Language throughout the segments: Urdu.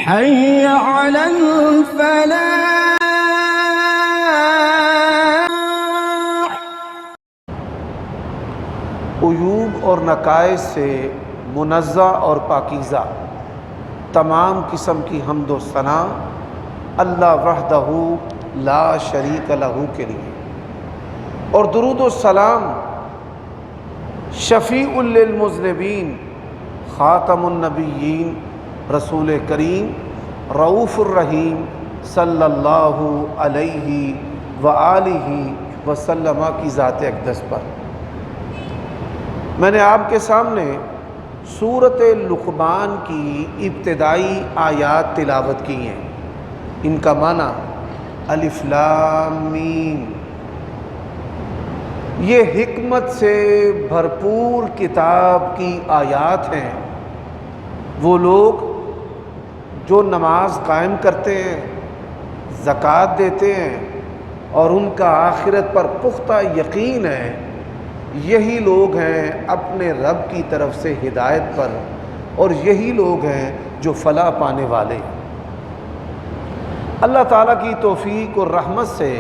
حي على الفلاح. عیوب اور نقائص سے منزہ اور پاکیزہ تمام قسم کی حمد و ثنا اللہ وحدہ لا شریک لہ کے لیے، اور درود و سلام شفیع للمذنبین خاتم النبیین رسول کریم رؤوف الرحیم صلی اللہ علیہ وآلہ وسلم کی ذات اقدس پر۔ میں نے آپ کے سامنے سورۃ لقمان کی ابتدائی آیات تلاوت کی ہیں۔ ان کا معنی الف لام میم۔ یہ حکمت سے بھرپور کتاب کی آیات ہیں۔ وہ لوگ جو نماز قائم کرتے ہیں، زکوٰۃ دیتے ہیں، اور ان کا آخرت پر پختہ یقین ہے، یہی لوگ ہیں اپنے رب کی طرف سے ہدایت پر، اور یہی لوگ ہیں جو فلاح پانے والے ہیں۔ اللہ تعالیٰ کی توفیق اور رحمت سے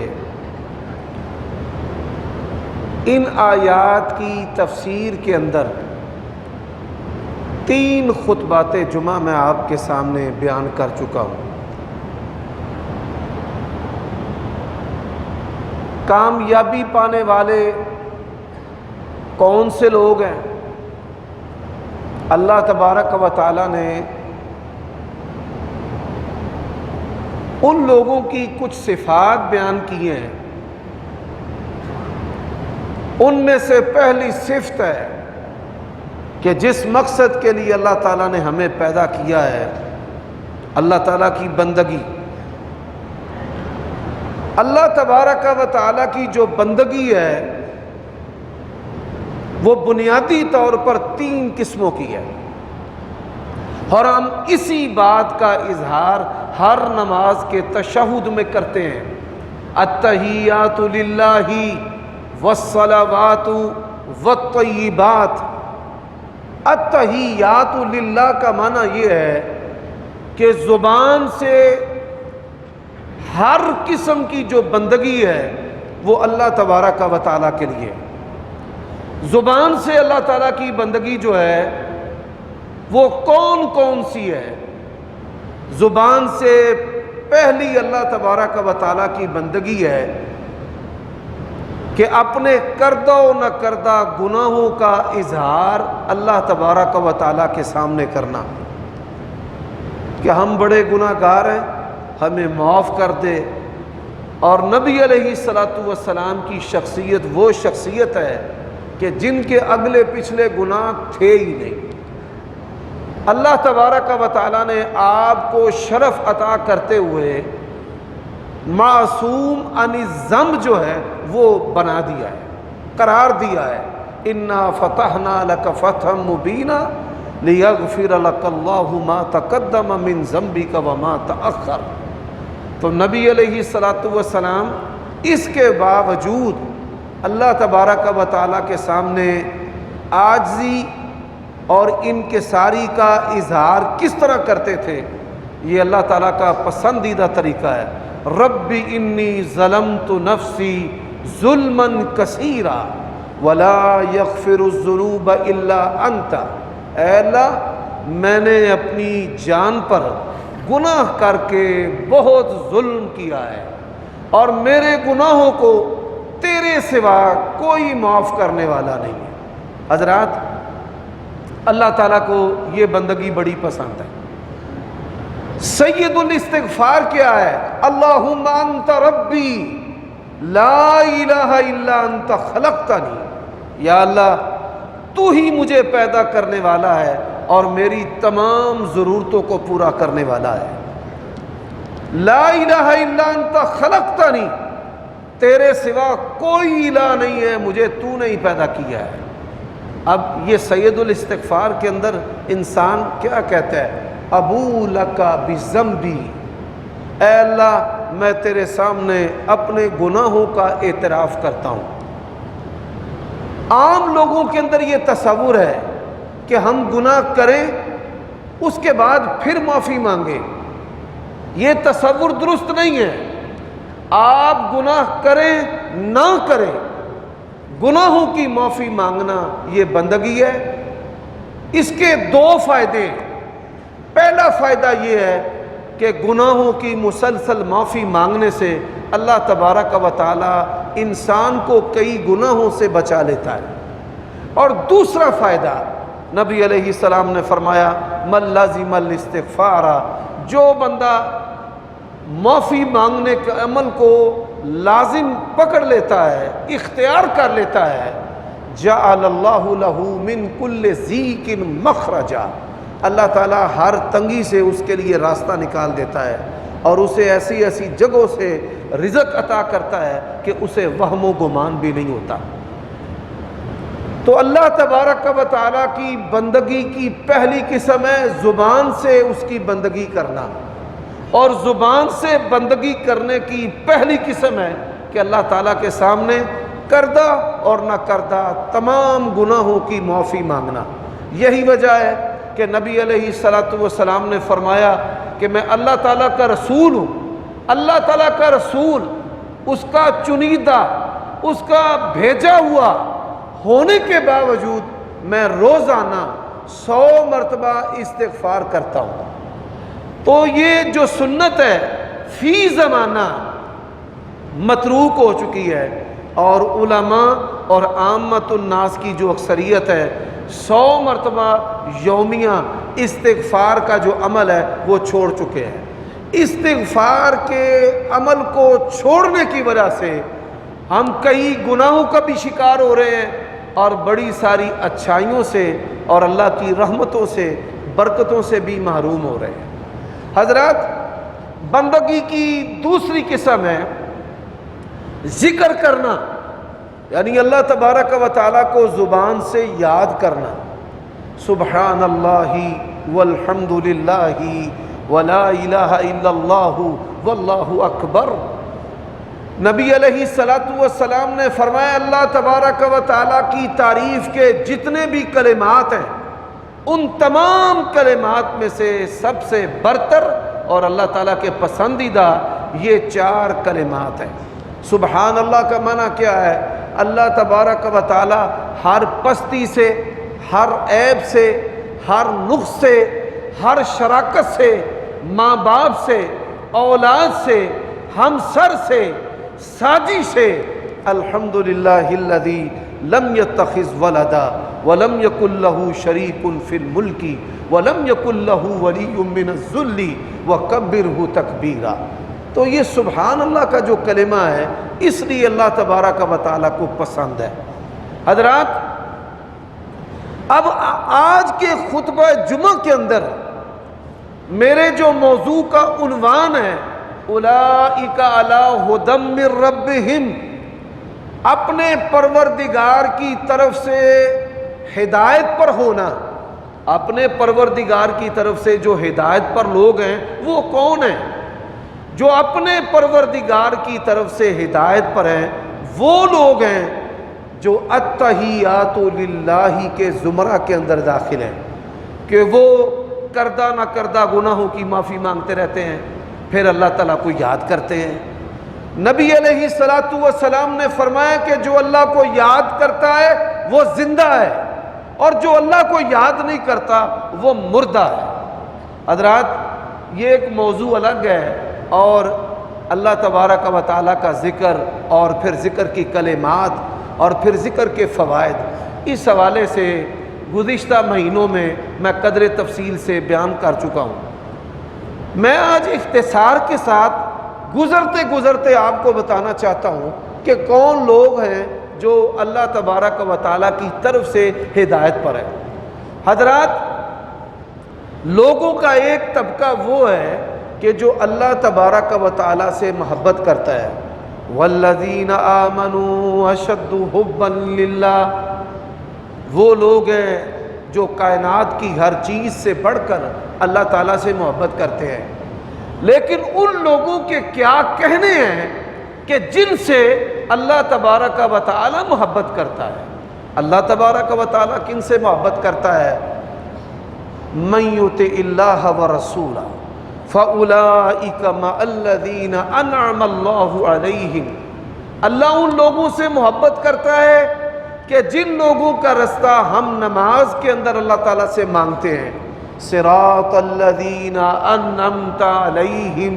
ان آیات کی تفسیر کے اندر 3 خطبات جمعہ میں آپ کے سامنے بیان کر چکا ہوں۔ کامیابی پانے والے کون سے لوگ ہیں؟ اللہ تبارک و تعالیٰ نے ان لوگوں کی کچھ صفات بیان کی ہیں۔ ان میں سے پہلی صفت ہے کہ جس مقصد کے لیے اللہ تعالیٰ نے ہمیں پیدا کیا ہے، اللہ تعالیٰ کی بندگی۔ اللہ تبارک و تعالیٰ کی جو بندگی ہے وہ بنیادی طور پر 3 قسموں کی ہے، اور ہم اسی بات کا اظہار ہر نماز کے تشہد میں کرتے ہیں۔ التحیات للہ والصلوات والطیبات۔ التحیات للہ کا معنی یہ ہے کہ زبان سے ہر قسم کی جو بندگی ہے وہ اللہ تبارک و تعالیٰ کے لیے۔ زبان سے اللہ تعالیٰ کی بندگی جو ہے وہ کون کون سی ہے؟ زبان سے پہلی اللہ تبارک و تعالیٰ کی بندگی ہے کہ اپنے کردہ و نہ کردہ گناہوں کا اظہار اللہ تبارک و تعالیٰ کے سامنے کرنا، کہ ہم بڑے گناہ گار ہیں، ہمیں معاف کر دے۔ اور نبی علیہ السلام کی شخصیت وہ شخصیت ہے کہ جن کے اگلے پچھلے گناہ تھے ہی نہیں۔ اللہ تبارک و تعالیٰ نے آپ کو شرف عطا کرتے ہوئے معصوم عن الذنب جو ہے وہ بنا دیا ہے، قرار دیا ہے۔ انا فتحنا لک فتحا مبینا لیغفر لک اللہ ما تقدم من ذنبک وما تأخر۔ تو نبی علیہ السلام اس کے باوجود اللہ تبارک و تعالیٰ کے سامنے عاجزی اور انکساری کا اظہار کس طرح کرتے تھے؟ یہ اللہ تعالیٰ کا پسندیدہ طریقہ ہے۔ رب انی ظلمت نفسی ظلما کثیرا ولا یغفر الذنوب الا انت۔ اے اللہ، میں نے اپنی جان پر گناہ کر کے بہت ظلم کیا ہے، اور میرے گناہوں کو تیرے سوا کوئی معاف کرنے والا نہیں ہے۔ حضرات، اللہ تعالیٰ کو یہ بندگی بڑی پسند ہے۔ سید الاستغفار کیا ہے؟ اللہم انت ربی لا الہ الا انت خلقتنی۔ یا اللہ، تو ہی مجھے پیدا کرنے والا ہے اور میری تمام ضرورتوں کو پورا کرنے والا ہے۔ لا الہ الا انت خلقتنی، تیرے سوا کوئی الہ نہیں ہے، مجھے تو نے ہی پیدا کیا ہے۔ اب یہ سید الاستغفار کے اندر انسان کیا کہتا ہے؟ ابو لکا بذنبی، اے اللہ میں تیرے سامنے اپنے گناہوں کا اعتراف کرتا ہوں۔ عام لوگوں کے اندر یہ تصور ہے کہ ہم گناہ کریں اس کے بعد پھر معافی مانگیں، یہ تصور درست نہیں ہے۔ آپ گناہ کریں نہ کریں، گناہوں کی معافی مانگنا یہ بندگی ہے۔ اس کے دو فائدے، پہلا فائدہ یہ ہے کہ گناہوں کی مسلسل معافی مانگنے سے اللہ تبارک و تعالی انسان کو کئی گناہوں سے بچا لیتا ہے۔ اور دوسرا فائدہ، نبی علیہ السلام نے فرمایا من لازم الاستغفار، جو بندہ معافی مانگنے کے عمل کو لازم پکڑ لیتا ہے، اختیار کر لیتا ہے، جعل اللہ لہ من کل ضیق مخرجا، اللہ تعالیٰ ہر تنگی سے اس کے لیے راستہ نکال دیتا ہے اور اسے ایسی ایسی جگہوں سے رزق عطا کرتا ہے کہ اسے وہم و گمان بھی نہیں ہوتا۔ تو اللہ تبارک و تعالیٰ کی بندگی کی پہلی قسم ہے زبان سے اس کی بندگی کرنا، اور زبان سے بندگی کرنے کی پہلی قسم ہے کہ اللہ تعالیٰ کے سامنے کردہ اور نہ کردہ تمام گناہوں کی معافی مانگنا۔ یہی وجہ ہے کہ نبی علیہ السلام نے فرمایا کہ میں اللہ تعالیٰ کا رسول ہوں، اللہ تعالیٰ کا رسول، اس کا چنیدہ، اس کا بھیجا ہوا ہونے کے باوجود میں روزانہ 100 مرتبہ استغفار کرتا ہوں۔ تو یہ جو سنت ہے فی زمانہ متروک ہو چکی ہے، اور علماء اور عامت الناس کی جو اکثریت ہے 100 مرتبہ یومیہ استغفار کا جو عمل ہے وہ چھوڑ چکے ہیں۔ استغفار کے عمل کو چھوڑنے کی وجہ سے ہم کئی گناہوں کا بھی شکار ہو رہے ہیں اور بڑی ساری اچھائیوں سے اور اللہ کی رحمتوں سے، برکتوں سے بھی محروم ہو رہے ہیں۔ حضرات، بندگی کی دوسری قسم ہے ذکر کرنا، یعنی اللہ تبارک و تعالیٰ کو زبان سے یاد کرنا۔ سبحان اللہ والحمد للہ ولا الہ الا اللہ واللہ اکبر۔ نبی علیہ السلام نے فرمایا اللہ تبارک و تعالیٰ کی تعریف کے جتنے بھی کلمات ہیں ان تمام کلمات میں سے سب سے برتر اور اللہ تعالیٰ کے پسندیدہ یہ 4 کلمات ہیں۔ سبحان اللہ کا معنی کیا ہے؟ اللہ تبارک و تعالیٰ ہر پستی سے، ہر عیب سے، ہر نقص سے، ہر شراکت سے، ماں باپ سے، اولاد سے، ہمسر سے، ساجی سے، الحمدللہ الذی لم یتخذ ولدا ولم یکن لہ شریک فی الملک ولم یکن لہ ولی من الذل وکبرہ تکبیرا۔ تو یہ سبحان اللہ کا جو کلمہ ہے اس لیے اللہ تبارک و تعالیٰ کو پسند ہے۔ حضرات، اب آج کے خطبہ جمعہ کے اندر میرے جو موضوع کا عنوان ہے اولئک علی ھدی من ربہم، اپنے پروردگار کی طرف سے ہدایت پر ہونا۔ اپنے پروردگار کی طرف سے جو ہدایت پر لوگ ہیں وہ کون ہیں؟ جو اپنے پروردگار کی طرف سے ہدایت پر ہیں وہ لوگ ہیں جو التحیات للہ کے زمرہ کے اندر داخل ہیں، کہ وہ کردہ نہ کردہ گناہوں کی معافی مانگتے رہتے ہیں، پھر اللہ تعالیٰ کو یاد کرتے ہیں۔ نبی علیہ السلام نے فرمایا کہ جو اللہ کو یاد کرتا ہے وہ زندہ ہے، اور جو اللہ کو یاد نہیں کرتا وہ مردہ ہے۔ حضرات، یہ ایک موضوع الگ ہے، اور اللہ تبارک و تعالیٰ کا ذکر اور پھر ذکر کی کلمات اور پھر ذکر کے فوائد، اس حوالے سے گزشتہ مہینوں میں قدر تفصیل سے بیان کر چکا ہوں۔ میں آج اختصار کے ساتھ گزرتے گزرتے آپ کو بتانا چاہتا ہوں کہ کون لوگ ہیں جو اللہ تبارک و تعالیٰ کی طرف سے ہدایت پر ہے۔ حضرات، لوگوں کا ایک طبقہ وہ ہے کہ جو اللہ تبارک و تعالیٰ سے محبت کرتا ہے۔ والذین آمنوا اشد حبا للہ، وہ لوگ ہیں جو کائنات کی ہر چیز سے بڑھ کر اللہ تعالیٰ سے محبت کرتے ہیں۔ لیکن ان لوگوں کے کیا کہنے ہیں کہ جن سے اللہ تبارک و تعالیٰ محبت کرتا ہے۔ اللہ تبارک و تعالیٰ کن سے محبت کرتا ہے؟ من یطع اللہ ورسولہ فَأُولَٰئِكَ مَعَ الَّذِينَ أَنْعَمَ اللَّهُ عَلَيْهِمْ، اللہ ان لوگوں سے محبت کرتا ہے کہ جن لوگوں کا رستہ ہم نماز کے اندر اللہ تعالیٰ سے مانگتے ہیں۔ صراط الذین انعمت علیہم،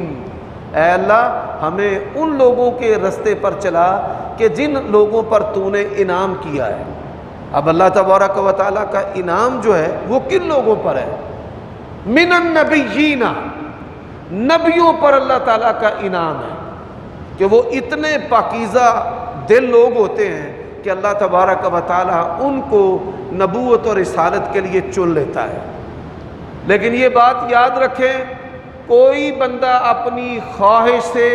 اے اللہ ہمیں ان لوگوں کے رستے پر چلا کہ جن لوگوں پر تو نے انعام کیا ہے۔ اب اللہ تبارک و تعالیٰ کا انعام جو ہے وہ کن لوگوں پر ہے؟ من النبیین، نبیوں پر اللہ تعالیٰ کا انعام ہے کہ وہ اتنے پاکیزہ دل لوگ ہوتے ہیں کہ اللہ تبارک و تعالیٰ ان کو نبوت اور رسالت کے لیے چن لیتا ہے۔ لیکن یہ بات یاد رکھیں، کوئی بندہ اپنی خواہش سے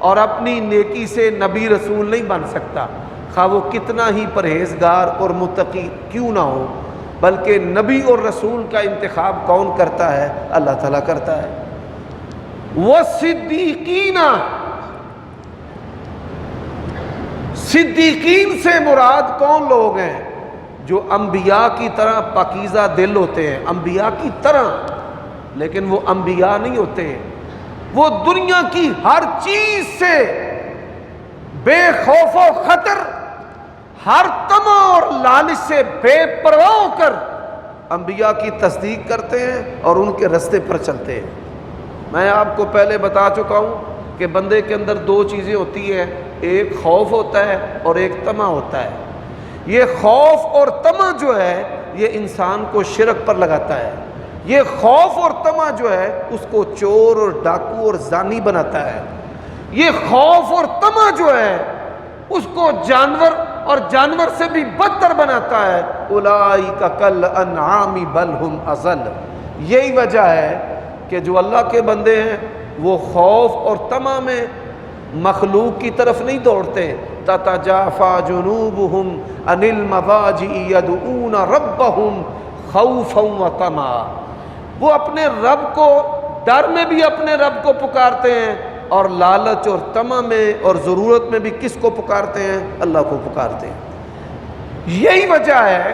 اور اپنی نیکی سے نبی رسول نہیں بن سکتا، خواہ وہ کتنا ہی پرہیزگار اور متقی کیوں نہ ہو، بلکہ نبی اور رسول کا انتخاب کون کرتا ہے؟ اللہ تعالیٰ کرتا ہے۔ وَالصِّدِّيقِينَ، صدیقین سے مراد کون لوگ ہیں؟ جو انبیاء کی طرح پاکیزہ دل ہوتے ہیں، انبیاء کی طرح، لیکن وہ انبیاء نہیں ہوتے، وہ دنیا کی ہر چیز سے بے خوف و خطر، ہر طمع اور لالچ سے بے پرواہ ہو کر انبیاء کی تصدیق کرتے ہیں اور ان کے رستے پر چلتے ہیں۔ میں آپ کو پہلے بتا چکا ہوں کہ بندے کے اندر دو چیزیں ہوتی ہیں، ایک خوف ہوتا ہے اور ایک طمع ہوتا ہے۔ یہ خوف اور طمع جو ہے یہ انسان کو شرک پر لگاتا ہے، یہ خوف اور طمع جو ہے اس کو چور اور ڈاکو اور زانی بناتا ہے، یہ خوف اور طمع جو ہے اس کو جانور اور جانور سے بھی بدتر بناتا ہے۔ اولئک کالانعام بل ہم اضل، یہی وجہ ہے کہ جو اللہ کے بندے ہیں وہ خوف اور طمع میں مخلوق کی طرف نہیں دوڑتے۔ تتجافى جنوبهم عن المضاجع يدعون ربهم خوفا وطمعا، وہ اپنے رب کو ڈر میں بھی اپنے رب کو پکارتے ہیں اور لالچ اور طمع میں اور ضرورت میں بھی کس کو پکارتے ہیں؟ اللہ کو پکارتے ہیں۔ یہی وجہ ہے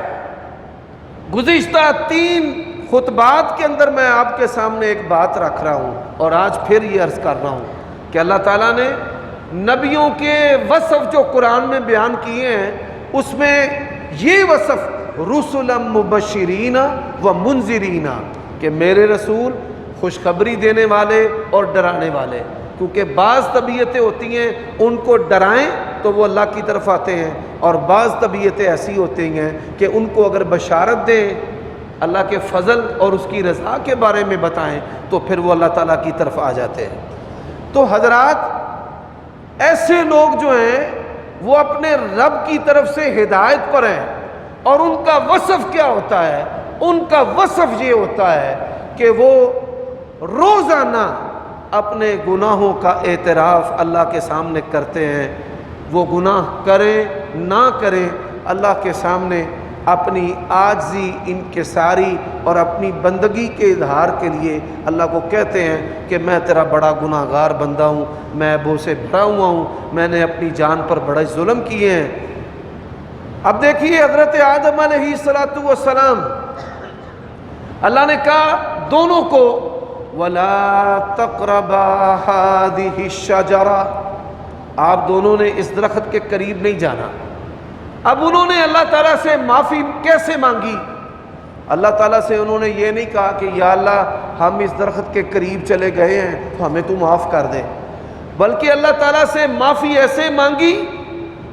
گزشتہ 3 خطبات کے اندر میں آپ کے سامنے ایک بات رکھ رہا ہوں اور آج پھر یہ عرض کر رہا ہوں کہ اللہ تعالیٰ نے نبیوں کے وصف جو قرآن میں بیان کیے ہیں اس میں یہ وصف رسلا مبشرین و منذرین، کہ میرے رسول خوشخبری دینے والے اور ڈرانے والے، کیونکہ بعض طبیعتیں ہوتی ہیں ان کو ڈرائیں تو وہ اللہ کی طرف آتے ہیں، اور بعض طبیعتیں ایسی ہوتی ہیں کہ ان کو اگر بشارت دیں اللہ کے فضل اور اس کی رضا کے بارے میں بتائیں تو پھر وہ اللہ تعالیٰ کی طرف آ جاتے ہیں۔ تو حضرات، ایسے لوگ جو ہیں وہ اپنے رب کی طرف سے ہدایت پر ہیں، اور ان کا وصف کیا ہوتا ہے؟ ان کا وصف یہ ہوتا ہے کہ وہ روزانہ اپنے گناہوں کا اعتراف اللہ کے سامنے کرتے ہیں۔ وہ گناہ کریں نہ کریں، اللہ کے سامنے اپنی عاجزی، انکساری اور اپنی بندگی کے اظہار کے لیے اللہ کو کہتے ہیں کہ میں تیرا بڑا گناہ گار بندہ ہوں، میں ابو سے بھرا ہوا ہوں، میں نے اپنی جان پر بڑے ظلم کیے ہیں۔ اب دیکھیے حضرت آدم علیہ السلام، اللہ نے کہا دونوں کو وَلَا تَقْرَبَا هَٰذِهِ الشَّجَرَةَ، آپ دونوں نے اس درخت کے قریب نہیں جانا۔ اب انہوں نے اللہ تعالیٰ سے معافی کیسے مانگی؟ اللہ تعالیٰ سے انہوں نے یہ نہیں کہا کہ یا اللہ ہم اس درخت کے قریب چلے گئے ہیں تو ہمیں تو معاف کر دے، بلکہ اللہ تعالیٰ سے معافی ایسے مانگی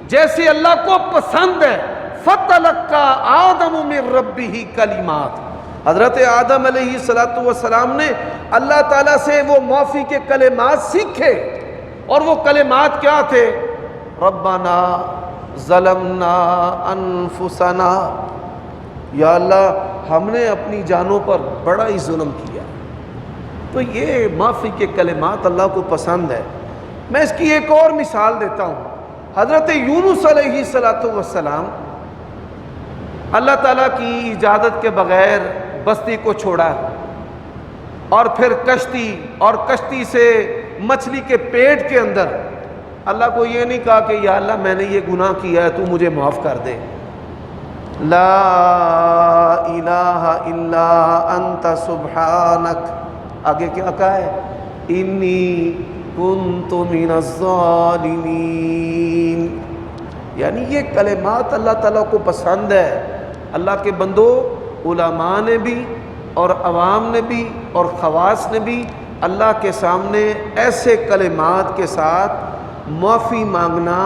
جیسے اللہ کو پسند ہے۔ فَتَلَقَّىٰ آدَمُ مِن رَبِّهِ کَلِمَاتٍ، حضرت آدم علیہ السلام نے اللہ تعالیٰ سے وہ معافی کے کلمات سیکھے، اور وہ کلمات کیا تھے؟ ربنا ظلمنا انفسنا، یا اللہ ہم نے اپنی جانوں پر بڑا ہی ظلم کیا۔ تو یہ معافی کے کلمات اللہ کو پسند ہے۔ میں اس کی ایک اور مثال دیتا ہوں۔ حضرت یونس علیہ السلام اللہ تعالیٰ کی اجازت کے بغیر بستی کو چھوڑا، اور پھر کشتی، اور کشتی سے مچھلی کے پیٹ کے اندر اللہ کو یہ نہیں کہا کہ یا اللہ میں نے یہ گناہ کیا ہے تو مجھے معاف کر دے۔ لا الہ الا انت سبحانک، آگے کیا کہا ہے؟ انی کنت من الظالمین، یعنی یہ کلمات اللہ تعالیٰ کو پسند ہے۔ اللہ کے بندو، علماء نے بھی اور عوام نے بھی اور خواص نے بھی اللہ کے سامنے ایسے کلمات کے ساتھ معافی مانگنا،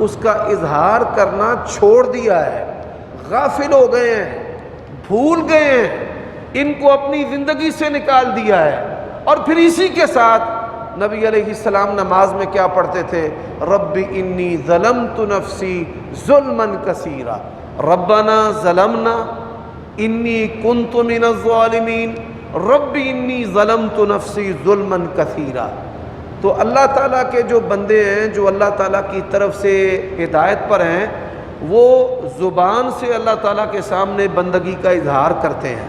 اس کا اظہار کرنا چھوڑ دیا ہے، غافل ہو گئے ہیں، بھول گئے ہیں، ان کو اپنی زندگی سے نکال دیا ہے۔ اور پھر اسی کے ساتھ نبی علیہ السلام نماز میں کیا پڑھتے تھے؟ رب انی ظلمت نفسی ظلما کثیرا، ربنا ظلمنا انی کنت من الظالمین، رب انی ظلمت نفسی ظلما کثیرا۔ تو اللہ تعالیٰ کے جو بندے ہیں، جو اللہ تعالیٰ کی طرف سے ہدایت پر ہیں، وہ زبان سے اللہ تعالیٰ کے سامنے بندگی کا اظہار کرتے ہیں۔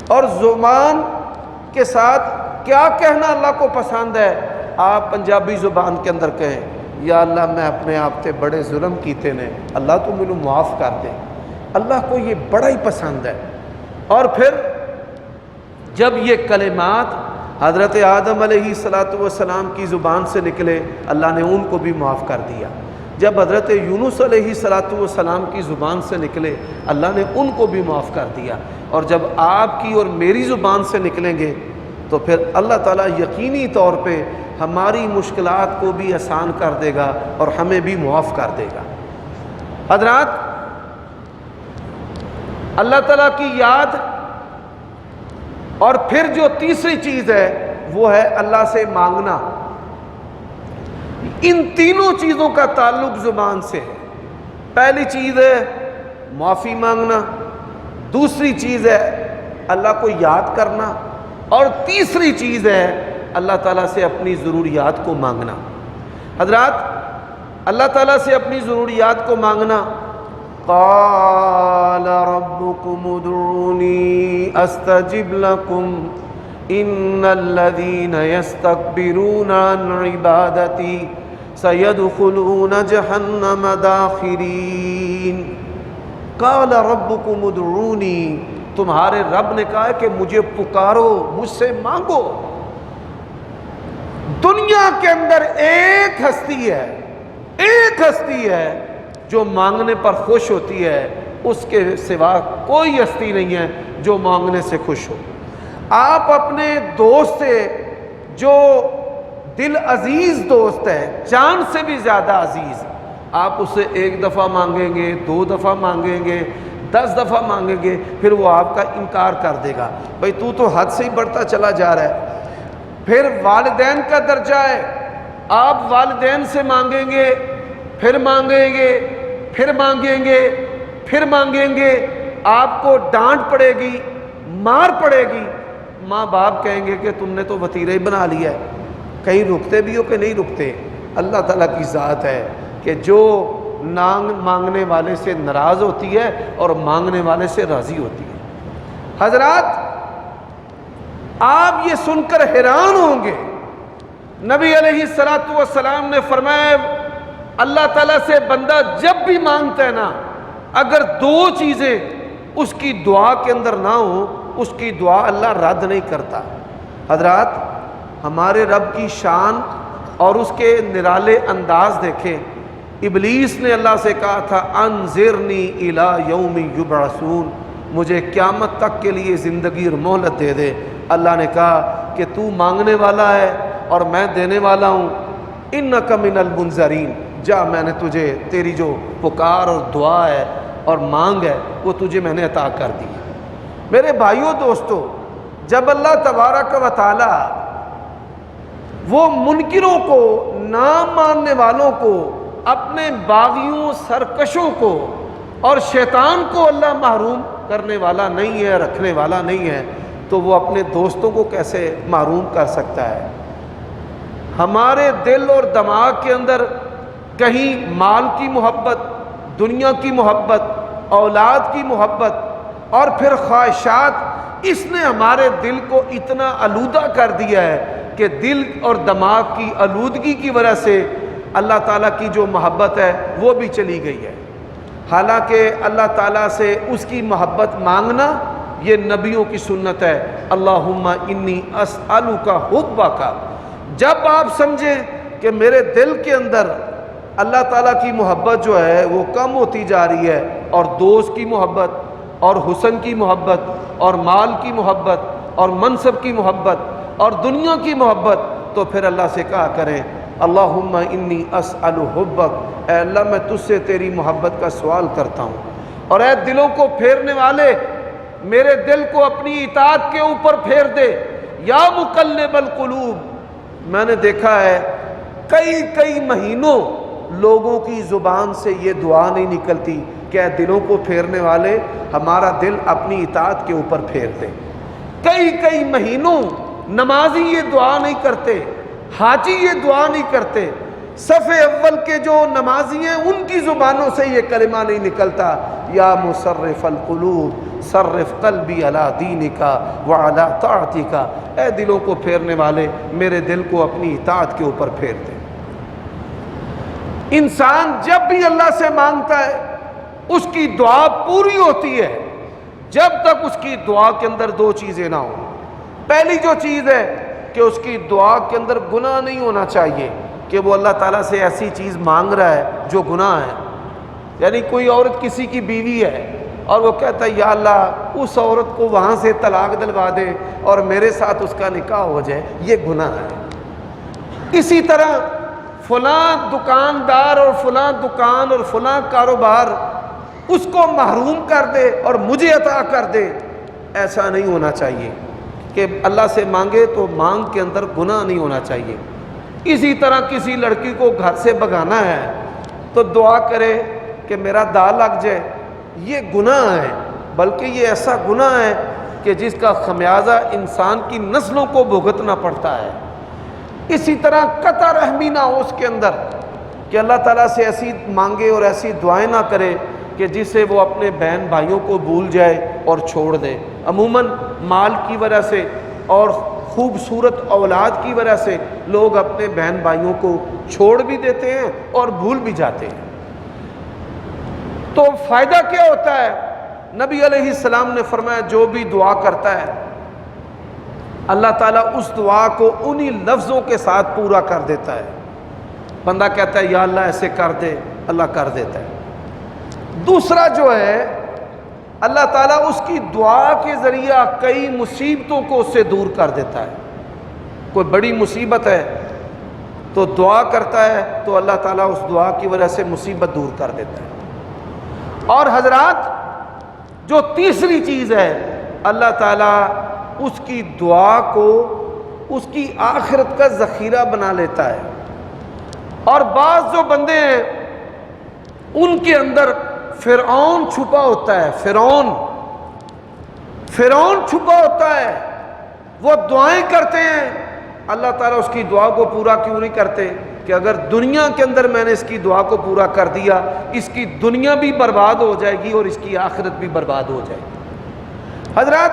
اور زبان کے ساتھ کیا کہنا اللہ کو پسند ہے؟ آپ پنجابی زبان کے اندر کہیں یا اللہ میں اپنے آپ تے بڑے ظلم کیتے نے، اللہ تو مینوں معاف کر دے۔ اللہ کو یہ بڑا ہی پسند ہے۔ اور پھر جب یہ کلمات حضرت آدم علیہ السلام کی زبان سے نکلے، اللہ نے ان کو بھی معاف کر دیا۔ جب حضرت یونس علیہ السلام کی زبان سے نکلے، اللہ نے ان کو بھی معاف کر دیا۔ اور جب آپ کی اور میری زبان سے نکلیں گے تو پھر اللہ تعالیٰ یقینی طور پہ ہماری مشکلات کو بھی آسان کر دے گا اور ہمیں بھی معاف کر دے گا۔ حضرات، اللہ تعالیٰ کی یاد، اور پھر جو تیسری چیز ہے وہ ہے اللہ سے مانگنا۔ ان تینوں چیزوں کا تعلق زبان سے ہے۔ پہلی چیز ہے معافی مانگنا، دوسری چیز ہے اللہ کو یاد کرنا، اور تیسری چیز ہے اللہ تعالیٰ سے اپنی ضروریات کو مانگنا۔ حضرات، اللہ تعالیٰ سے اپنی ضروریات کو مانگنا، قال ربكم ادعوني استجب لكم ان الذين يستكبرون عن عبادتي سيدخلون جهنم داخرين۔ قال ربكم ادعوني، تمہارے رب نے کہا ہے کہ مجھے پکارو، مجھ سے مانگو۔ دنیا کے اندر ایک ہستی ہے جو مانگنے پر خوش ہوتی ہے، اس کے سوا کوئی ہستی نہیں ہے جو مانگنے سے خوش ہو۔ آپ اپنے دوست سے، جو دل عزیز دوست ہے، جان سے بھی زیادہ عزیز، آپ اسے ایک دفعہ مانگیں گے، 2 دفعہ مانگیں گے، 10 دفعہ مانگیں گے، پھر وہ آپ کا انکار کر دے گا، بھئی تو حد سے ہی بڑھتا چلا جا رہا ہے۔ پھر والدین کا درجہ ہے، آپ والدین سے مانگیں گے، پھر مانگیں گے، پھر مانگیں گے، پھر مانگیں گے، آپ کو ڈانٹ پڑے گی، مار پڑے گی، ماں باپ کہیں گے کہ تم نے تو وتیرہ ہی بنا لیا ہے، کہیں رکتے بھی ہو کہ نہیں رکتے۔ اللہ تعالیٰ کی ذات ہے کہ جو مانگنے والے سے ناراض ہوتی ہے اور مانگنے والے سے راضی ہوتی ہے۔ حضرات، آپ یہ سن کر حیران ہوں گے، نبی علیہ السلام نے فرمایا اللہ تعالیٰ سے بندہ جب بھی مانگتا ہے نا، اگر 2 چیزیں اس کی دعا کے اندر نہ ہوں، اس کی دعا اللہ رد نہیں کرتا۔ حضرات، ہمارے رب کی شان اور اس کے نرالے انداز دیکھیں۔ ابلیس نے اللہ سے کہا تھا انذرنی الی یوم یبعثون، مجھے قیامت تک کے لیے زندگی اور مہلت دے دے۔ اللہ نے کہا کہ تو مانگنے والا ہے اور میں دینے والا ہوں، انک من المنذرین، جا میں نے تجھے تیری جو پکار اور دعا ہے اور مانگ ہے وہ تجھے میں نے عطا کر دی۔ میرے بھائیوں دوستو، جب اللہ تبارک و تعالی وہ منکروں کو، نہ ماننے والوں کو، اپنے باغیوں، سرکشوں کو اور شیطان کو اللہ محروم کرنے والا نہیں ہے، رکھنے والا نہیں ہے، تو وہ اپنے دوستوں کو کیسے محروم کر سکتا ہے؟ ہمارے دل اور دماغ کے اندر کہیں مال کی محبت، دنیا کی محبت، اولاد کی محبت اور پھر خواہشات، اس نے ہمارے دل کو اتنا آلودہ کر دیا ہے کہ دل اور دماغ کی آلودگی کی وجہ سے اللہ تعالیٰ کی جو محبت ہے وہ بھی چلی گئی ہے۔ حالانکہ اللہ تعالیٰ سے اس کی محبت مانگنا یہ نبیوں کی سنت ہے، اللہم انی اسألک حبک۔ جب آپ سمجھیں کہ میرے دل کے اندر اللہ تعالیٰ کی محبت جو ہے وہ کم ہوتی جا رہی ہے، اور دوست کی محبت اور حسن کی محبت اور مال کی محبت اور منصب کی محبت اور دنیا کی محبت، تو پھر اللہ سے کہا کریں اللہم انی اسأل حبک، اے اللہ میں تجھ سے تیری محبت کا سوال کرتا ہوں۔ اور اے دلوں کو پھیرنے والے، میرے دل کو اپنی اطاعت کے اوپر پھیر دے۔ یا مقلب القلوب، میں نے دیکھا ہے کئی مہینوں لوگوں کی زبان سے یہ دعا نہیں نکلتی کہ اے دلوں کو پھیرنے والے ہمارا دل اپنی اطاعت کے اوپر پھیر دے۔ کئی مہینوں نمازی یہ دعا نہیں کرتے، حاجی یہ دعا نہیں کرتے، صف اول کے جو نمازی ہیں ان کی زبانوں سے یہ کلمہ نہیں نکلتا، یا مصرف القلوب صرف قلبی علی دینک وعلی طاعتک، اے دلوں کو پھیرنے والے میرے دل کو اپنی اطاعت کے اوپر پھیر دے۔ انسان جب بھی اللہ سے مانگتا ہے اس کی دعا پوری ہوتی ہے جب تک اس کی دعا کے اندر دو چیزیں نہ ہوں۔ پہلی جو چیز ہے کہ اس کی دعا کے اندر گناہ نہیں ہونا چاہیے، کہ وہ اللہ تعالیٰ سے ایسی چیز مانگ رہا ہے جو گناہ ہے۔ یعنی کوئی عورت کسی کی بیوی ہے اور وہ کہتا ہے یا اللہ اس عورت کو وہاں سے طلاق دلوا دے اور میرے ساتھ اس کا نکاح ہو جائے، یہ گناہ ہے۔ اسی طرح فلاں دکاندار اور فلاں دکان اور فلاں کاروبار اس کو محروم کر دے اور مجھے عطا کر دے، ایسا نہیں ہونا چاہیے۔ کہ اللہ سے مانگے تو مانگ کے اندر گناہ نہیں ہونا چاہیے۔ اسی طرح کسی لڑکی کو گھر سے بھگانا ہے تو دعا کرے کہ میرا داغ لگ جائے، یہ گناہ ہے، بلکہ یہ ایسا گناہ ہے کہ جس کا خمیازہ انسان کی نسلوں کو بھگتنا پڑتا ہے۔ اسی طرح قطع رحمی نہ ہو اس کے اندر، کہ اللہ تعالیٰ سے ایسی مانگے اور ایسی دعائیں نہ کرے کہ جس سے وہ اپنے بہن بھائیوں کو بھول جائے اور چھوڑ دے۔ عموماً مال کی وجہ سے اور خوبصورت اولاد کی وجہ سے لوگ اپنے بہن بھائیوں کو چھوڑ بھی دیتے ہیں اور بھول بھی جاتے ہیں۔ تو فائدہ کیا ہوتا ہے؟ نبی علیہ السلام نے فرمایا جو بھی دعا کرتا ہے اللہ تعالیٰ اس دعا کو انہی لفظوں کے ساتھ پورا کر دیتا ہے۔ بندہ کہتا ہے یا اللہ ایسے کر دے، اللہ کر دیتا ہے۔ دوسرا جو ہے اللہ تعالیٰ اس کی دعا کے ذریعہ کئی مصیبتوں کو اس سے دور کر دیتا ہے۔ کوئی بڑی مصیبت ہے تو دعا کرتا ہے تو اللہ تعالیٰ اس دعا کی وجہ سے مصیبت دور کر دیتا ہے۔ اور حضرات جو تیسری چیز ہے، اللہ تعالیٰ اس کی دعا کو اس کی آخرت کا ذخیرہ بنا لیتا ہے۔ اور بعض جو بندے ہیں ان کے اندر فرعون چھپا ہوتا ہے، فرعون چھپا ہوتا ہے، وہ دعائیں کرتے ہیں، اللہ تعالیٰ اس کی دعا کو پورا کیوں نہیں کرتے؟ کہ اگر دنیا کے اندر میں نے اس کی دعا کو پورا کر دیا، اس کی دنیا بھی برباد ہو جائے گی اور اس کی آخرت بھی برباد ہو جائے گی۔ حضرات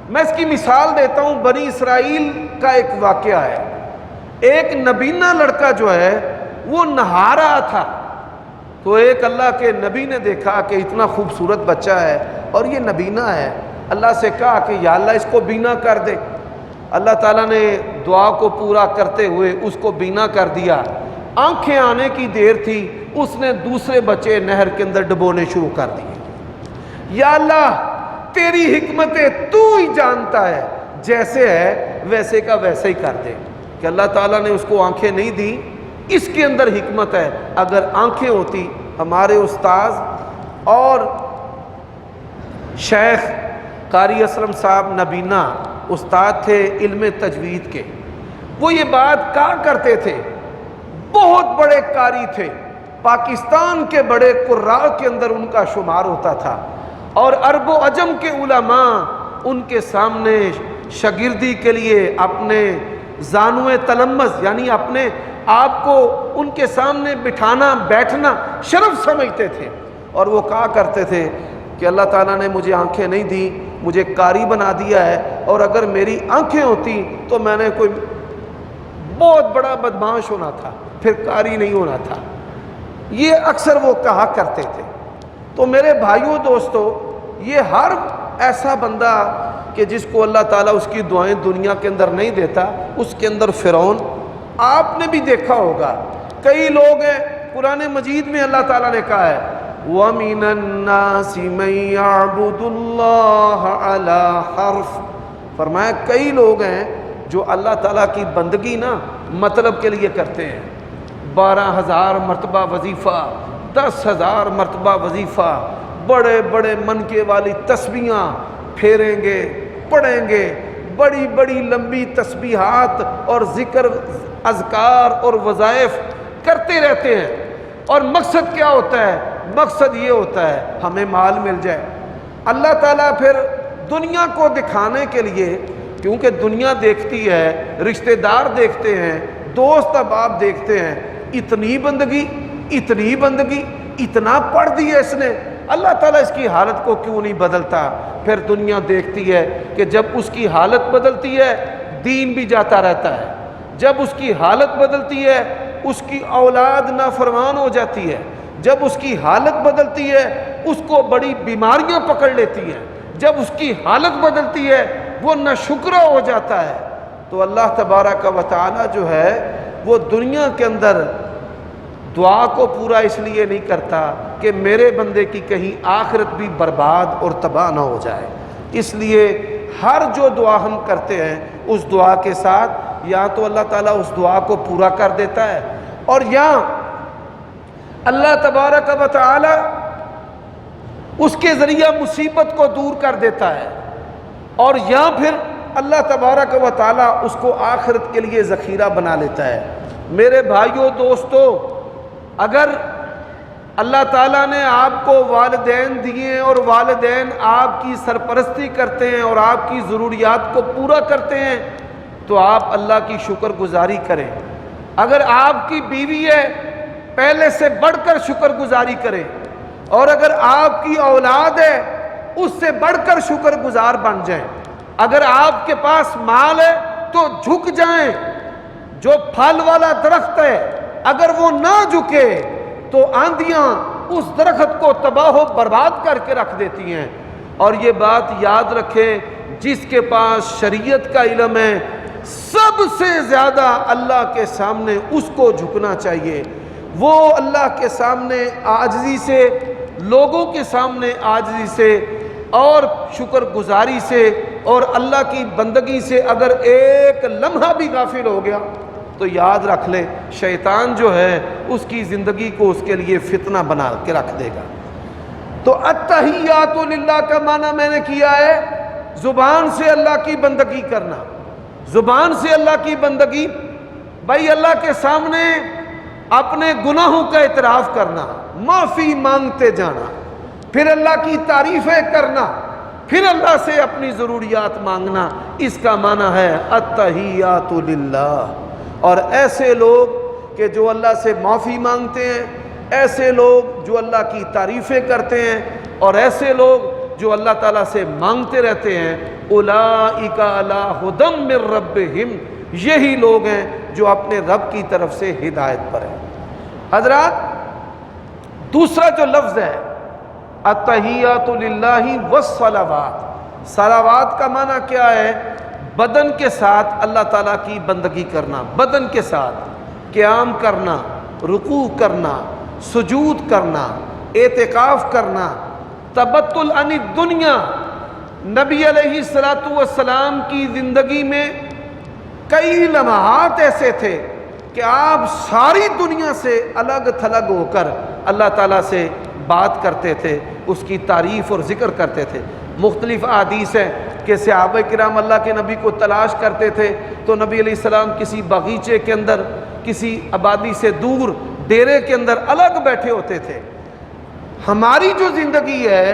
میں اس کی مثال دیتا ہوں، بنی اسرائیل کا ایک واقعہ ہے۔ ایک نبینہ لڑکا جو ہے وہ نہا رہا تھا، تو ایک اللہ کے نبی نے دیکھا کہ اتنا خوبصورت بچہ ہے اور یہ نبینہ ہے، اللہ سے کہا کہ یا اللہ اس کو بینا کر دے۔ اللہ تعالیٰ نے دعا کو پورا کرتے ہوئے اس کو بینا کر دیا۔ آنکھیں آنے کی دیر تھی، اس نے دوسرے بچے نہر کے اندر ڈبونے شروع کر دیے۔ یا اللہ تیری حکمتیں تو ہی جانتا ہے، جیسے ہے ویسے کا ویسے ہی کر دے۔ کہ اللہ تعالیٰ نے اس کو آنکھیں نہیں دی، اس کے اندر حکمت ہے۔ اگر آنکھیں ہوتی، ہمارے استاذ اور شیخ قاری اسلم صاحب نبینہ استاد تھے علم تجوید کے، وہ یہ بات کہا کرتے تھے، بہت بڑے قاری تھے، پاکستان کے بڑے قراء کے اندر ان کا شمار ہوتا تھا، اور عرب و عجم کے علماء ان کے سامنے شاگردی کے لیے اپنے زانوِ تلمذ یعنی اپنے آپ کو ان کے سامنے بٹھانا بیٹھنا شرف سمجھتے تھے، اور وہ کہا کرتے تھے کہ اللہ تعالیٰ نے مجھے آنکھیں نہیں دی، مجھے قاری بنا دیا ہے، اور اگر میری آنکھیں ہوتی تو میں نے کوئی بہت بڑا بدمعاش ہونا تھا، پھر قاری نہیں ہونا تھا۔ یہ اکثر وہ کہا کرتے تھے۔ تو میرے بھائیوں دوستو، یہ ہر ایسا بندہ کہ جس کو اللہ تعالیٰ اس کی دعائیں دنیا کے اندر نہیں دیتا، اس کے اندر فرعون، آپ نے بھی دیکھا ہوگا کئی لوگ ہیں، قرآن مجید میں اللہ تعالیٰ نے کہا ہے وَمِنَ النَّاسِ مَن يَعْبُدُ اللَّهَ عَلَى حَرْفٍ، فرمایا کئی لوگ ہیں جو اللہ تعالیٰ کی بندگی نا مطلب کے لیے کرتے ہیں، 12,000 مرتبہ وظیفہ، 10,000 مرتبہ وظیفہ، بڑے بڑے منکے والی تسبیحاں پھیریں گے، پڑھیں گے، بڑی بڑی لمبی تسبیحات اور ذکر، اذکار اور وظائف کرتے رہتے ہیں، اور مقصد کیا ہوتا ہے؟ مقصد یہ ہوتا ہے ہمیں مال مل جائے۔ اللہ تعالیٰ پھر دنیا کو دکھانے کے لیے، کیونکہ دنیا دیکھتی ہے، رشتہ دار دیکھتے ہیں، دوست احباب دیکھتے ہیں، اتنی بندگی، اتنی بندگی، اتنا پڑھ دیا اس نے، اللہ تعالیٰ اس کی حالت کو کیوں نہیں بدلتا؟ پھر دنیا دیکھتی ہے کہ جب اس کی حالت بدلتی ہے دین بھی جاتا رہتا ہے، جب اس کی حالت بدلتی ہے اس کی اولاد نافرمان ہو جاتی ہے، جب اس کی حالت بدلتی ہے اس کو بڑی بیماریاں پکڑ لیتی ہیں، جب اس کی حالت بدلتی ہے وہ ناشکرا ہو جاتا ہے۔ تو اللہ تبارک و تعالی جو ہے وہ دنیا کے اندر دعا کو پورا اس لیے نہیں کرتا کہ میرے بندے کی کہیں آخرت بھی برباد اور تباہ نہ ہو جائے، اس لیے ہر جو دعا ہم کرتے ہیں اس دعا کے ساتھ یا تو اللہ تعالیٰ اس دعا کو پورا کر دیتا ہے، اور یا اللہ تبارک و تعالی اس کے ذریعہ مصیبت کو دور کر دیتا ہے، اور یا پھر اللہ تبارک و تعالی اس کو آخرت کے لیے ذخیرہ بنا لیتا ہے۔ میرے بھائیوں دوستو، اگر اللہ تعالیٰ نے آپ کو والدین دیے اور والدین آپ کی سرپرستی کرتے ہیں اور آپ کی ضروریات کو پورا کرتے ہیں تو آپ اللہ کی شکر گزاری کریں۔ اگر آپ کی بیوی ہے پہلے سے بڑھ کر شکر گزاری کریں، اور اگر آپ کی اولاد ہے اس سے بڑھ کر شکر گزار بن جائیں۔ اگر آپ کے پاس مال ہے تو جھک جائیں، جو پھل والا درخت ہے اگر وہ نہ جھکے تو آندیاں اس درخت کو تباہ و برباد کر کے رکھ دیتی ہیں۔ اور یہ بات یاد رکھیں، جس کے پاس شریعت کا علم ہے سب سے زیادہ اللہ کے سامنے اس کو جھکنا چاہیے، وہ اللہ کے سامنے عاجزی سے، لوگوں کے سامنے عاجزی سے اور شکر گزاری سے اور اللہ کی بندگی سے اگر ایک لمحہ بھی غافل ہو گیا تو یاد رکھ لے شیطان جو ہے اس کی زندگی کو اس کے لیے فتنہ بنا کے رکھ دے گا۔ تو التحیات للہ کا معنی میں نے کیا ہے زبان سے اللہ کی بندگی کرنا، زبان سے اللہ کی بندگی، بھائی اللہ کے سامنے اپنے گناہوں کا اعتراف کرنا، معافی مانگتے جانا، پھر اللہ کی تعریفیں کرنا، پھر اللہ سے اپنی ضروریات مانگنا، اس کا معنی ہے التحیات للہ۔ اور ایسے لوگ کہ جو اللہ سے معافی مانگتے ہیں، ایسے لوگ جو اللہ کی تعریفیں کرتے ہیں، اور ایسے لوگ جو اللہ تعالیٰ سے مانگتے رہتے ہیں، اولئک علی ھدی من ربہم، یہی لوگ ہیں جو اپنے رب کی طرف سے ہدایت پر ہیں۔ حضرات، دوسرا جو لفظ ہے التحیات للہ والصلوات، صلوات کا معنی کیا ہے؟ بدن کے ساتھ اللہ تعالیٰ کی بندگی کرنا، بدن کے ساتھ قیام کرنا، رکوع کرنا، سجود کرنا، اعتکاف کرنا، تبتل عن الدنیا۔ نبی علیہ السلام کی زندگی میں کئی لمحات ایسے تھے کہ آپ ساری دنیا سے الگ تھلگ ہو کر اللہ تعالیٰ سے بات کرتے تھے، اس کی تعریف اور ذکر کرتے تھے۔ مختلف احادیث ہیں کہ صحابہ کرام اللہ کے نبی کو تلاش کرتے تھے تو نبی علیہ السلام کسی باغیچے کے اندر، کسی آبادی سے دور ڈیرے کے اندر الگ بیٹھے ہوتے تھے۔ ہماری جو زندگی ہے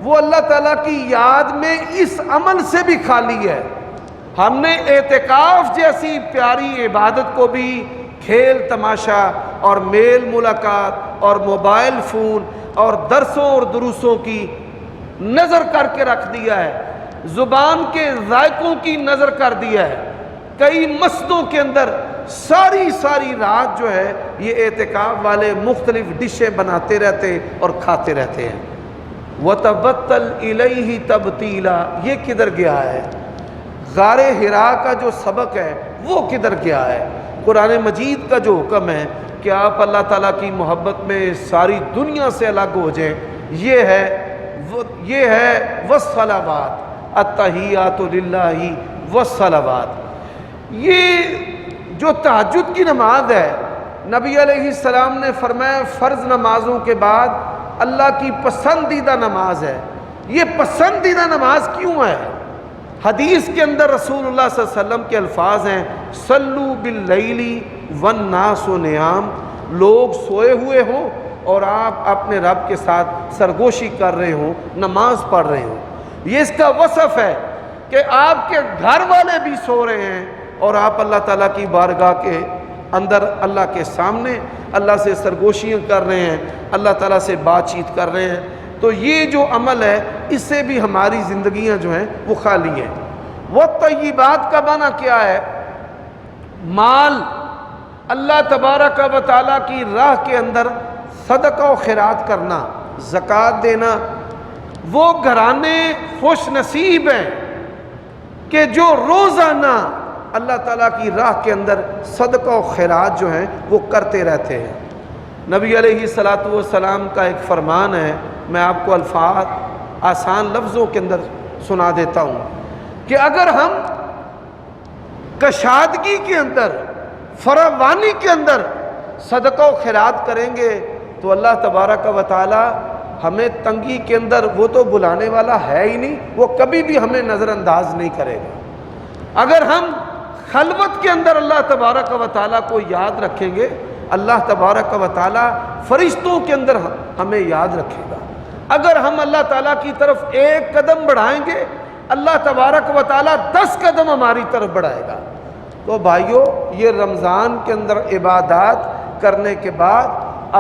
وہ اللہ تعالیٰ کی یاد میں اس عمل سے بھی خالی ہے۔ ہم نے اعتکاف جیسی پیاری عبادت کو بھی کھیل تماشا اور میل ملاقات اور موبائل فون اور درسوں اور دروسوں کی نظر کر کے رکھ دیا ہے، زبان کے ذائقوں کی نظر کر دیا ہے۔ کئی مسجدوں کے اندر ساری رات جو ہے یہ اعتکاف والے مختلف ڈشیں بناتے رہتے اور کھاتے رہتے ہیں۔ وَتَبَتَّلْ إِلَيْهِ تَبْتِيلًا، یہ کدھر گیا ہے؟ غار حرا کا جو سبق ہے وہ کدھر گیا ہے؟ قرآن مجید کا جو حکم ہے کہ آپ اللہ تعالیٰ کی محبت میں ساری دنیا سے الگ ہو جائیں، یہ ہے والصلوات، التحیات للہ والصلوات۔ یہ جو تہجد کی نماز ہے، نبی علیہ السلام نے فرمایا فرض نمازوں کے بعد اللہ کی پسندیدہ نماز ہے۔ یہ پسندیدہ نماز کیوں ہے؟ حدیث کے اندر رسول اللہ صلی اللہ علیہ وسلم کے الفاظ ہیں صلو باللیل والناس نیام، لوگ سوئے ہوئے ہوں اور آپ اپنے رب کے ساتھ سرگوشی کر رہے ہوں، نماز پڑھ رہے ہوں۔ یہ اس کا وصف ہے کہ آپ کے گھر والے بھی سو رہے ہیں اور آپ اللہ تعالیٰ کی بارگاہ کے اندر اللہ کے سامنے اللہ سے سرگوشیاں کر رہے ہیں، اللہ تعالیٰ سے بات چیت کر رہے ہیں۔ تو یہ جو عمل ہے اس سے بھی ہماری زندگیاں جو ہیں وہ خالی ہیں۔ وہ طیبات کا معنی کیا ہے؟ مال اللہ تبارک و تعالیٰ کی راہ کے اندر صدقہ و خیرات کرنا، زکوٰۃ دینا۔ وہ گھرانے خوش نصیب ہیں کہ جو روزانہ اللہ تعالیٰ کی راہ کے اندر صدقہ و خیرات جو ہیں وہ کرتے رہتے ہیں۔ نبی علیہ السلام کا ایک فرمان ہے، میں آپ کو الفاظ آسان لفظوں کے اندر سنا دیتا ہوں کہ اگر ہم کشادگی کے اندر، فراوانی کے اندر صدقہ و خیرات کریں گے تو اللہ تبارک و تعالی ہمیں تنگی کے اندر، وہ تو بلانے والا ہے ہی نہیں، وہ کبھی بھی ہمیں نظر انداز نہیں کرے گا۔ اگر ہم خلوت کے اندر اللہ تبارک و تعالیٰ کو یاد رکھیں گے، اللہ تبارک و تعالیٰ فرشتوں کے اندر ہمیں یاد رکھے گا۔ اگر ہم اللہ تعالیٰ کی طرف ایک قدم بڑھائیں گے، اللہ تبارک و تعالیٰ 10 قدم ہماری طرف بڑھائے گا۔ تو بھائیو، یہ رمضان کے اندر عبادات کرنے کے بعد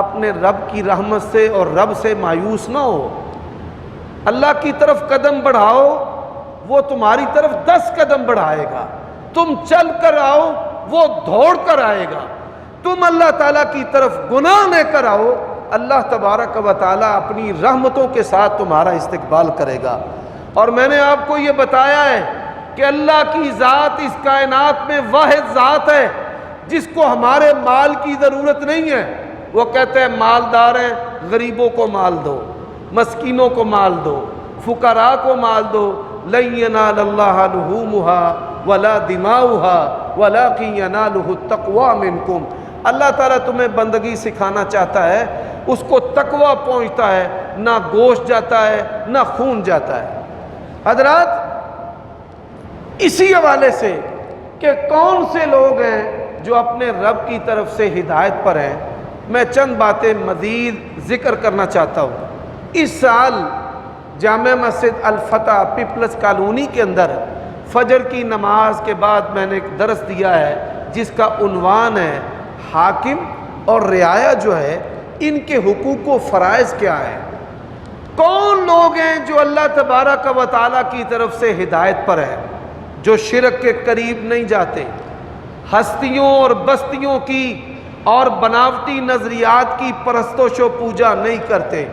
اپنے رب کی رحمت سے اور رب سے مایوس نہ ہو، اللہ کی طرف قدم بڑھاؤ، وہ تمہاری طرف 10 قدم بڑھائے گا۔ تم چل کر آؤ، وہ دوڑ کر آئے گا۔ تم اللہ تعالیٰ کی طرف گناہ لے کر آؤ، اللہ تبارک و تعالیٰ اپنی رحمتوں کے ساتھ تمہارا استقبال کرے گا۔ اور میں نے آپ کو یہ بتایا ہے کہ اللہ کی ذات اس کائنات میں واحد ذات ہے جس کو ہمارے مال کی ضرورت نہیں ہے۔ وہ کہتے ہیں مالدار ہیں، غریبوں کو مال دو، مسکینوں کو مال دو، فقراء کو مال دو۔ لن ینال اللہ لحومها ولا دماؤها ولکن ینالہ التقوی منکم۔ اللہ تعالیٰ تمہیں بندگی سکھانا چاہتا ہے، اس کو تقوی پہنچتا ہے، نہ گوشت جاتا ہے نہ خون جاتا ہے۔ حضرات، اسی حوالے سے کہ کون سے لوگ ہیں جو اپنے رب کی طرف سے ہدایت پر ہیں، میں چند باتیں مزید ذکر کرنا چاہتا ہوں۔ اس سال جامع مسجد الفتح پیپلز کالونی کے اندر فجر کی نماز کے بعد میں نے ایک درس دیا ہے جس کا عنوان ہے حاکم اور رعایا جو ہے ان کے حقوق و فرائض کیا ہیں۔ کون لوگ ہیں جو اللہ تبارک و تعالیٰ کی طرف سے ہدایت پر ہیں، جو شرک کے قریب نہیں جاتے، ہستیوں اور بستیوں کی اور بناوٹی نظریات کی پرستش و پوجا نہیں کرتے،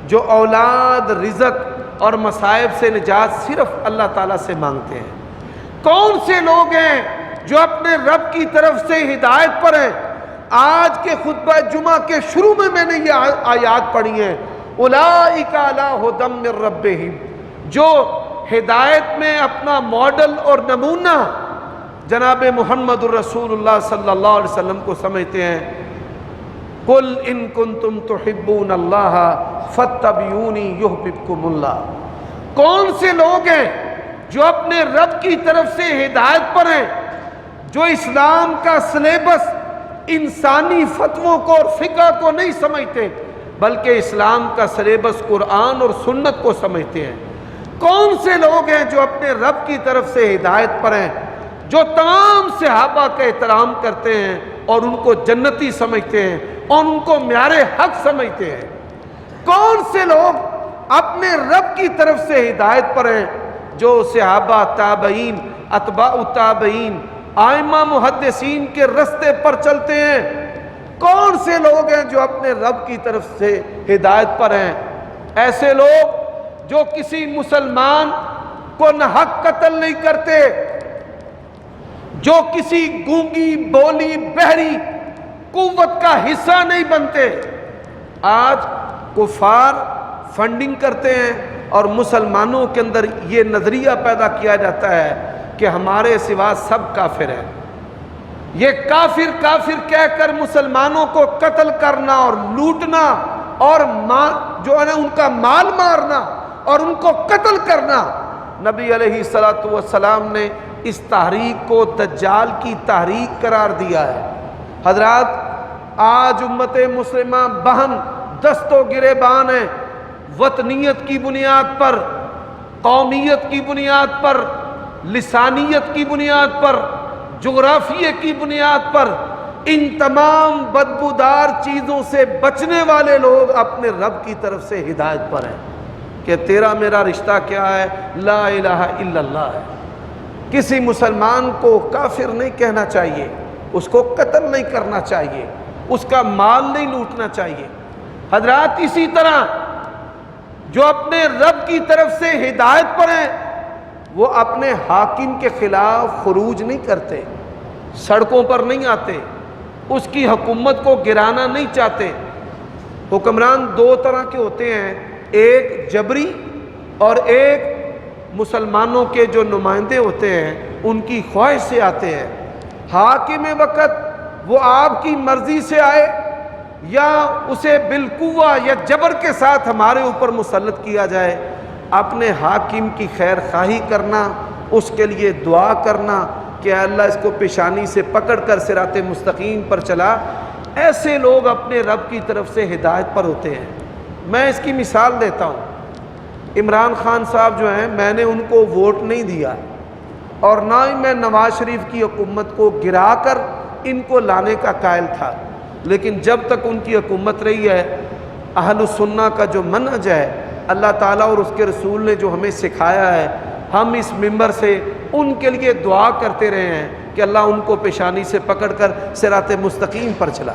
جو اولاد، رزق اور مصائب سے نجات صرف اللہ تعالیٰ سے مانگتے ہیں۔ کون سے لوگ ہیں جو اپنے رب کی طرف سے ہدایت پر ہیں؟ آج کے خطبہ جمعہ کے شروع میں نے یہ آیات پڑھی ہیں، اولئک علی ھدی من ربہم، جو ہدایت میں اپنا ماڈل اور نمونہ جناب محمد الرسول اللہ صلی اللہ علیہ وسلم کو سمجھتے ہیں۔ قل ان کنتم تحبون اللہ فاتبعونی یحببکم اللہ۔ کون سے لوگ ہیں جو اپنے رب کی طرف سے ہدایت پر ہیں، جو اسلام کا سلیبس انسانی فتووں کو اور فقہ کو نہیں سمجھتے بلکہ اسلام کا سلیبس قرآن اور سنت کو سمجھتے ہیں؟ کون سے لوگ ہیں جو اپنے رب کی طرف سے ہدایت پر ہیں، جو تمام صحابہ کا احترام کرتے ہیں اور ان کو جنتی سمجھتے ہیں اور ان کو معیار حق سمجھتے ہیں؟ کون سے لوگ اپنے رب کی طرف سے ہدایت پر ہیں، جو صحابہ، تابعین، اتباع التابعین، ائمہ محدثین کے رستے پر چلتے ہیں؟ کون سے لوگ ہیں جو اپنے رب کی طرف سے ہدایت پر ہیں؟ ایسے لوگ جو کسی مسلمان کو نہ حق قتل نہیں کرتے، جو کسی گونگی بولی بہری قوت کا حصہ نہیں بنتے، آج کفار فنڈنگ کرتے ہیں اور مسلمانوں کے اندر یہ نظریہ پیدا کیا جاتا ہے کہ ہمارے سوا سب کافر ہیں۔ یہ کافر کافر کہہ کر مسلمانوں کو قتل کرنا اور لوٹنا اور جو ہے نا ان کا مال مارنا اور ان کو قتل کرنا، نبی علیہ الصلوۃ والسلام نے اس تحریک کو دجال کی تحریک قرار دیا ہے۔ حضرات، آج امت مسلمہ بہم دست و گریبان ہے، وطنیت کی بنیاد پر، قومیت کی بنیاد پر، لسانیت کی بنیاد پر، جغرافیے کی بنیاد پر، ان تمام بدبودار چیزوں سے بچنے والے لوگ اپنے رب کی طرف سے ہدایت پر ہیں کہ تیرا میرا رشتہ کیا ہے؟ لا الہ الا اللہ ہے۔ کسی مسلمان کو کافر نہیں کہنا چاہیے، اس کو قتل نہیں کرنا چاہیے، اس کا مال نہیں لوٹنا چاہیے۔ حضرات، اسی طرح جو اپنے رب کی طرف سے ہدایت پر ہیں وہ اپنے حاکم کے خلاف خروج نہیں کرتے، سڑکوں پر نہیں آتے، اس کی حکومت کو گرانا نہیں چاہتے۔ حکمران دو طرح کے ہوتے ہیں، ایک جبری اور ایک مسلمانوں کے جو نمائندے ہوتے ہیں ان کی خواہش سے آتے ہیں۔ حاکم وقت وہ آپ کی مرضی سے آئے یا اسے بالقوہ یا جبر کے ساتھ ہمارے اوپر مسلط کیا جائے، اپنے حاکم کی خیر خواہی کرنا، اس کے لیے دعا کرنا کہ اللہ اس کو پیشانی سے پکڑ کر صراط مستقیم پر چلا، ایسے لوگ اپنے رب کی طرف سے ہدایت پر ہوتے ہیں۔ میں اس کی مثال دیتا ہوں۔ عمران خان صاحب جو ہیں، میں نے ان کو ووٹ نہیں دیا اور نہ ہی میں نواز شریف کی حکومت کو گرا کر ان کو لانے کا قائل تھا، لیکن جب تک ان کی حکومت رہی ہے، اہل السنہ کا جو منہج ہے، اللہ تعالیٰ اور اس کے رسول نے جو ہمیں سکھایا ہے، ہم اس منبر سے ان کے لیے دعا کرتے رہے ہیں کہ اللہ ان کو پیشانی سے پکڑ کر صراط مستقیم پر چلا۔